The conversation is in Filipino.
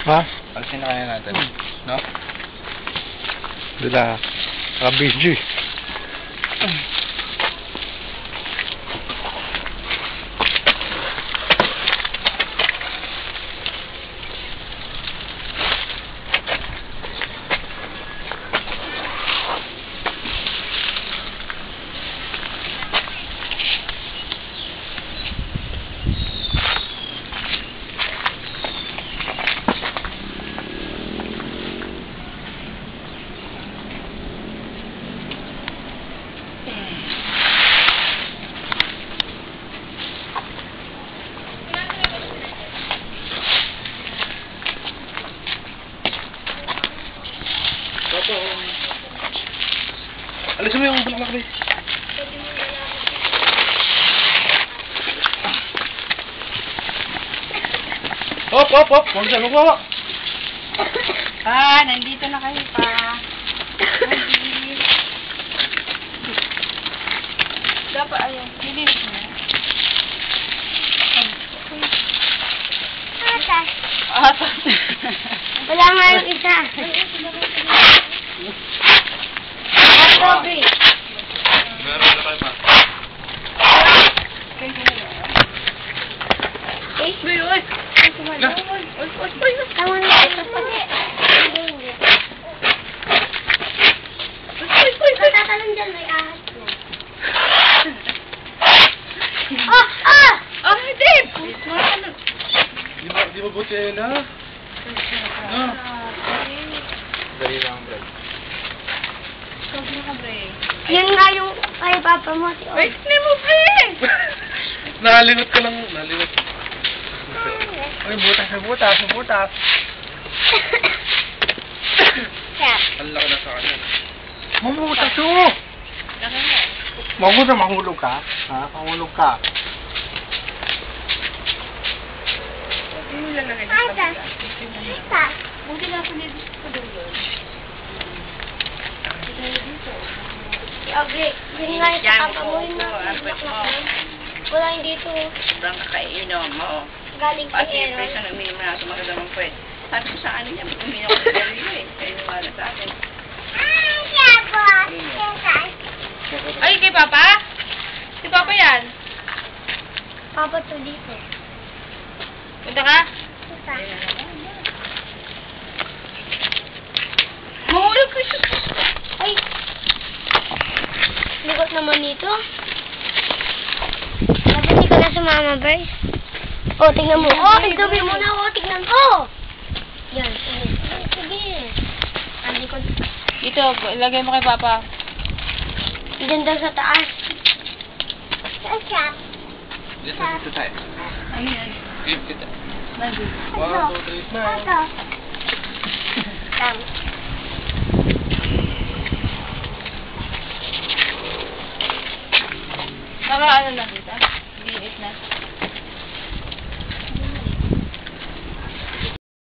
Ha? Alisin na kaya natin. No? Dila. Kabidyo eh. Alisin mo yung bulaklak, be. Hop, hop, hop. Huwag dyan, huwag. Nandito na kayo pa. Dapat, ayun, nilinis mo. Atas. Atas. Wala nga yung isa. Strawberry. Meron na kayo pa. Eh? Uy, uy. Tama na ito pa. Hindi. Natatalong dyan, may ahas na. Oh, hindi. Di ba buti yun, ha? No. Dali lang, bro. Yan nga yung kay papa mo. Wait, hindi mo pa eh. Nakalingot ka lang. Nakalingot. Ay, butas. Kaya, Ang laki na sa kanya. Mamutas o! Mamutas, mahulog ka? Ha? Mahulog ka? atas. Atas. Buti na ako nito doon. Okay, yun nga yung papa mo yun na. Wala yung dito. Sobrang kakainom mo. Galing sa Pati yung ero. presyo na uminom na sa magandang pwede. Sabi ko sa ano niya, uminom ko sa sarili eh. Kaya niwala sa akin. Ay, kay Papa? Si Papa yan. Papa to dito. Punta ka? Puta. Mahulog ko siya. Ay! Ligot naman dito. Dapat hindi ka na sumama, Bryce. Oh, tingnan mo. Oh, tignan mo na. Oh, tingnan mo. Yan. Sige. Ang likod. Dito, ilagay mo kay Papa. Diyan daw sa taas. Sa shop. Dito tayo. Ano yan? Dito. Nandun. 1, 2, 3, smile. Ito. Tam. Naka ano na kita? Liit na.